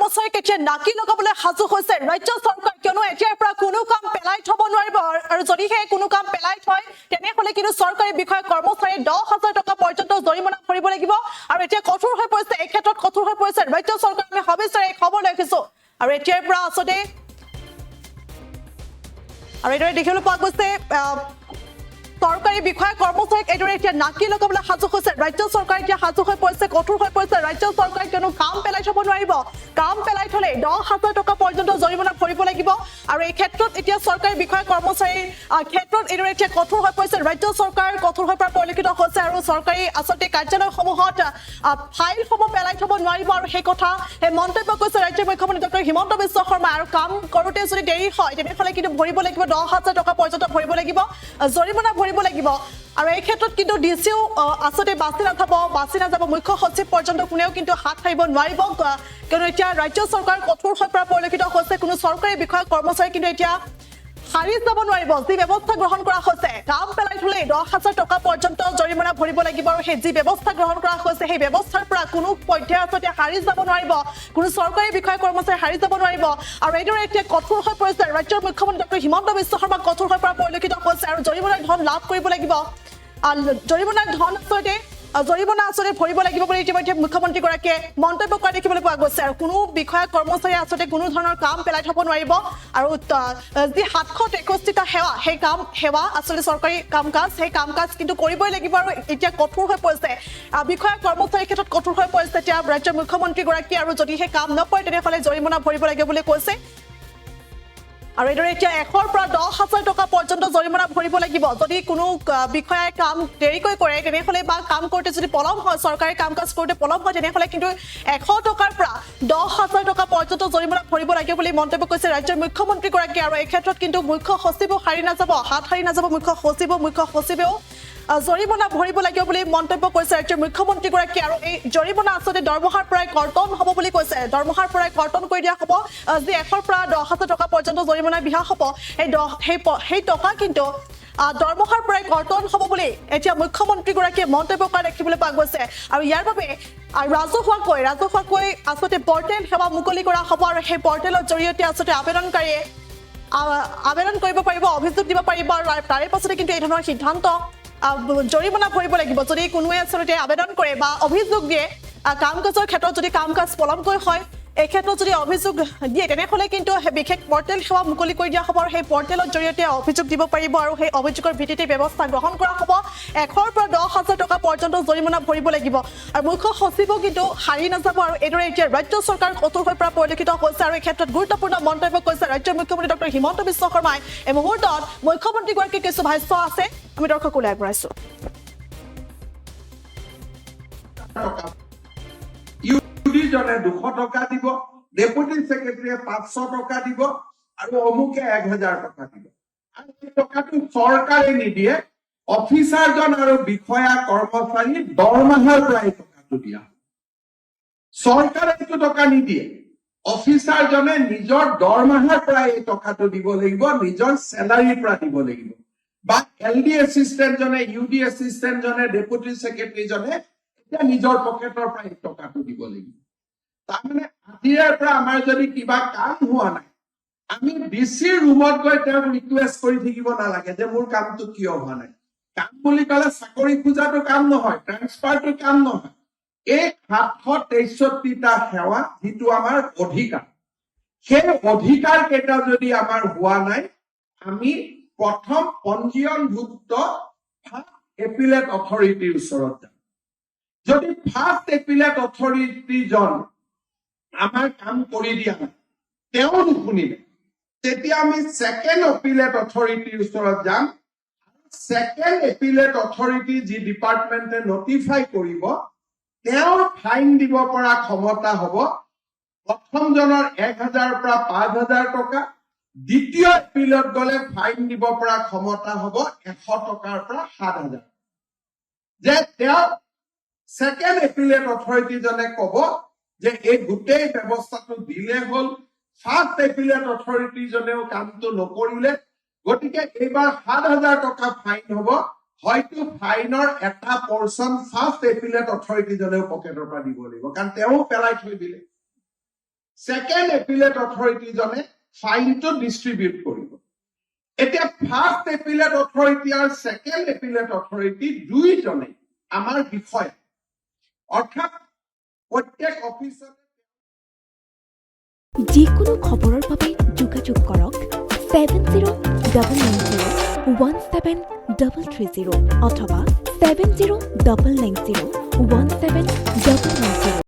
কৰ্মচাৰীক এতিয়া নাকি লগাবলৈ সাজু হৈছে ৰাজ্য চৰকাৰ কিয়নো এতিয়াৰ পৰা কোনো কাম পেলাই থব নোৱাৰিব আৰু যদিহে কোনো কাম পেলাই থয় তেনেহলে কিন্তু চৰকাৰী বিষয়া কৰ্মচাৰী 10,000 টকা পৰ্যন্ত জৰিমনা ভৰিব লাগিব আৰু এতিয়া কঠোৰ হৈ পৰিছে এই ক্ষেত্ৰত কঠোৰ হৈ পৰিছে ৰাজ্য চৰকাৰ আমি সবিস্তাৰে খবৰ ৰাখিছো আৰু এতিয়াৰ পৰা আসতে আৰু এইদৰে দেখিবলৈ পোৱা গৈছে সৰকাৰি বিষয়া কৰ্মচাৰীক এইদৰে এতিয়া নাকি লগাবলৈ সাজু হৈছে ৰাজ্য চৰকাৰ এতিয়া সাজু হৈ পৰিছে কঠোৰ হৈ পৰিছে ৰাজ্য চৰকাৰ কিয়নো কাম পেলাই থব নোৱাৰিব কাম পেলাই থলে 10,000 টকা পৰ্যন্ত জৰিমনা ভৰিব লাগিব আৰু এই ক্ষেত্ৰত এতিয়া চৰকাৰী বিষয়া কৰ্মচাৰীৰ ক্ষেত্ৰত এইদৰে এতিয়া কঠোৰ হৈ পৰিছে ৰাজ্য চৰকাৰ কঠোৰ হৈ পৰা পৰিলক্ষিত হৈছে আৰু চৰকাৰী আসতে কাৰ্যালয়সমূহত ফাইলসমূহ পেলাই থব নোৱাৰিব আৰু সেই কথা মন্তব্য কৰিছে ৰাজ্যৰ মুখ্যমন্ত্ৰী ডক্টৰ হিমন্ত বিশ্ব শৰ্মা আৰু কাম কৰোতে যদি দেৰি হয় তেনেহলে কিন্তু ভৰিব লাগিব 10,000 টকা পৰ্যন্ত ভৰিব লাগিব জৰিমনা ভৰিব লাগিব আৰু এই ক্ষেত্ৰত কিন্তু ডিসিও আসতে বাছি নাযাব মুখ্য সচিব পৰ্যন্ত কোনেও কিন্তু হাত খাইব নোৱাৰিব কিয়নো এতিয়া ৰাজ্য চৰকাৰ কঠোৰ হৈ পৰা পৰিলক্ষিত হৈছে কোনো চৰকাৰী বিষয়া কৰ্মচাৰী কিন্তু এতিয়া হাৰি যাব নোৱাৰিব যি ব্যৱস্থা গ্ৰহণ কৰা হৈছে কাম পেলাই থলে 10,000 টকা পৰ্যন্ত জৰিমনা ভৰিব লাগিব আৰু সেই যি ব্যৱস্থা গ্ৰহণ কৰা হৈছে সেই ব্যৱস্থাৰ পৰা কোনো পৰ্যায়ত আসতে হাৰি যাব নোৱাৰিব কোনো চৰকাৰী বিষয়া কৰ্মচাৰী হাৰি যাব নোৱাৰিব আৰু এইদৰে এতিয়া কঠোৰ হৈ পৰিছে ৰাজ্যৰ মুখ্যমন্ত্ৰী ডক্টৰ হিমন্ত বিশ্ব শৰ্মা কঠোৰ হৈ পৰা পৰিলক্ষিত হৈছে আৰু জৰিমনাৰ ধন লাভ কৰিব লাগিব জৰিমনাৰ ধন জৰিমনা আসলে ভৰিব লাগিব বুলি ইতিমধ্যে মুখ্যমন্ত্ৰীগৰাকীয়ে মন্তব্য কৰা দেখিবলৈ পোৱা গৈছে আৰু কোনো বিষয়া কৰ্মচাৰী আসলে কোনো ধৰণৰ কাম পেলাই থব নোৱাৰিব আৰু যি 763টা সেৱা আসলে চৰকাৰী কাম-কাজ সেই কাম-কাজ কিন্তু কৰিবই লাগিব আৰু এতিয়া কঠোৰ হৈ পৰিছে বিষয়া কৰ্মচাৰীৰ ক্ষেত্ৰত কঠোৰ হৈ পৰিছে এতিয়া ৰাজ্যৰ মুখ্যমন্ত্ৰীগৰাকী আৰু যদি সেই কাম নকৰে তেনেহলে জৰিমনা ভৰিব লাগিব বুলি কৈছে আৰু এইদৰে এতিয়া 100 পৰা 10,000 টকা পৰ্যন্ত জৰিমনা ভৰিব লাগিব যদি কোনো বিষয়াই কাম দেৰিকৈ কৰে তেনেহলে বা কাম কৰোতে যদি পলম হয় চৰকাৰী কাম-কাজ কৰোতে পলম হয় তেনেহলে কিন্তু 100 টকাৰ পৰা 10,000 টকা পৰ্যন্ত জৰিমনা ভৰিব লাগিব বুলি মন্তব্য কৰিছে ৰাজ্যৰ মুখ্যমন্ত্ৰীগৰাকী আৰু এই ক্ষেত্ৰত কিন্তু মুখ্য সচিবও হাৰি নাযাব মুখ্য সচিবেও জৰিমনা ভৰিব লাগিব বুলি মন্তব্য কৰিছে ৰাজ্যৰ মুখ্যমন্ত্ৰীগৰাকী আৰু এই জৰিমনা আসলে দৰমহাৰ পৰাই কৰ্তন হ'ব বুলি কৈছে দৰমহাৰ পৰাই কৰ্তন কৰি দিয়া হ'ব যি 100 পৰা 10,000 টকা পৰ্যন্ত জৰিমনা বিহা হ'ব সেই টকা কিন্তু দৰমহাৰ পৰাই কৰ্তন হ'ব বুলি এতিয়া মুখ্যমন্ত্ৰীগৰাকীয়ে মন্তব্য কৰা দেখিবলৈ পোৱা গৈছে আৰু ইয়াৰ বাবে ৰাজহুৱাকৈ আসলে পৰ্টেল সেৱা মুকলি কৰা হ'ব আৰু সেই পৰ্টেলৰ জৰিয়তে আসলে আবেদনকাৰীয়ে আবেদন কৰিব পাৰিব অভিযোগ দিব পাৰিব আৰু তাৰে পাছতে কিন্তু এই ধৰণৰ সিদ্ধান্ত জৰিমনা ভৰিব লাগিব যদি কোনোৱে আসলে আবেদন কৰে বা অভিযোগ দিয়ে কাম-কাজৰ ক্ষেত্ৰত যদি কাম-কাজ পলমকৈ হয় এই ক্ষেত্ৰত যদি অভিযোগ দিয়ে তেনেহলে কিন্তু বিশেষ পৰ্টেল সেৱা মুকলি কৰি দিয়া হ'ব আৰু সেই পৰ্টেলৰ জৰিয়তে অভিযোগ দিব পাৰিব আৰু সেই অভিযোগৰ ভিত্তিতে ব্যৱস্থা গ্ৰহণ কৰা হ'ব 100 পৰা 10,000 টকা পৰ্যন্ত জৰিমনা ভৰিব লাগিব আৰু মুখ্য সচিবও কিন্তু হাৰি নাযাব আৰু এইদৰে এতিয়া ৰাজ্য চৰকাৰ কঠোৰ হৈ পৰা পৰিলক্ষিত হৈছে আৰু এই ক্ষেত্ৰত গুৰুত্বপূৰ্ণ মন্তব্য কৰিছে ৰাজ্যৰ মুখ্যমন্ত্ৰী ডক্টৰ হিমন্ত বিশ্ব শৰ্মাই এই মুহূৰ্তত মুখ্যমন্ত্ৰীগৰাকীৰ কিছু ভাষ্য আছে আমি দৰ্শকলৈ আগবঢ়াইছো জনে 200 টকা দিব ডেপুটি সেক্ৰেটাৰীয়ে 500 টকা দিব আৰু অমুকে 1000 টকা দিব আৰু এই টকাটো চৰকাৰে নিদিয়ে অফিচাৰজন আৰু বিষয়া কৰ্মচাৰী দৰমহাৰ পৰা এই টকাটো দিয়া চৰকাৰে এইটো টকা নিদিয়ে অফিচাৰজনে নিজৰ দৰমহাৰ পৰা এই টকাটো দিব লাগিব নিজৰ চেলাৰীৰ পৰা দিব লাগিব বা এলডি এছিষ্টেণ্ট জনে ইউডি এছিষ্টেণ্ট জনে ডেপুটি সেক্ৰেটাৰী জনে এতিয়া নিজৰ পকেটৰ পৰা এই টকাটো দিব লাগিব তাৰমানে আজিৰ পৰা আমাৰ যদি কিবা কাম হোৱা নাই আমি ডিসি ৰুমত গৈ তেওঁক ৰিকুৱেষ্ট কৰি থাকিব নালাগে যে মোৰ কামটো কিয় হোৱা নাই কাম বুলি ক'লে চাকৰি খোজাটো কাম নহয় ট্ৰান্সফাৰটো কাম নহয় এই 763টা সেৱা যিটো আমাৰ অধিকাৰ সেই অধিকাৰ কেইটা যদি আমাৰ হোৱা নাই আমি প্ৰথম পঞ্জীয়নভুক্ত এপিলেট অথৰিটিৰ ওচৰত যাম যদি ফাৰ্ষ্ট এপিলেট অথৰিটিজন আমাৰ কাম কৰি দিয়া নাই তেওঁ নুশুনিলে তেতিয়া আমি সেকেন্ড এপিলেট অথৰিটিৰ ওচৰত যাম সেকেন্ড এপিলেট অথৰিটি যি ডিপাৰ্টমেণ্টে নটিফাই কৰিব তেওঁৰ ফাইন দিব পৰা ক্ষমতা হ'ব প্ৰথমজনৰ 1,000 পৰা 5,000 টকা দ্বিতীয় এপিলেট গলে ফাইন দিব পৰা ক্ষমতা হ'ব 100 টকাৰ পৰা 7,000 যে তেওঁ সেকেন্ড এপিলেট অথৰিটি জনে ক'ব যে এই গোটেই ব্যৱস্থাটো দিলে হ'ল ফাৰ্ষ্ট এপিলেট অথৰিটি জনেও কামটো নকৰিলে গতিকে এইবাৰ 7,000 টকা ফাইন হ'ব হয়তো ফাইনৰ এটা পৰ্চন ফাৰ্ষ্ট এপিলেট অথৰিটি জনেও পকেটৰ পৰা দিব লাগিব কাৰণ তেওঁ পেলাই থৈ দিলে সেকেন্ড এপিলেট অথৰিটিজনে ফাইনটো ডিষ্ট্ৰিবিউট কৰিব এতিয়া ফাৰ্ষ্ট এপিলেট অথৰিটি আৰু সেকেন্ড এপিলেট অথৰিটি দুইজনে আমাৰ বিষয় অৰ্থাৎ প্ৰত্যেক অফিচৰ যিকোনো খবৰৰ বাবে যোগাযোগ কৰক 7099017330 অথবা 7099017990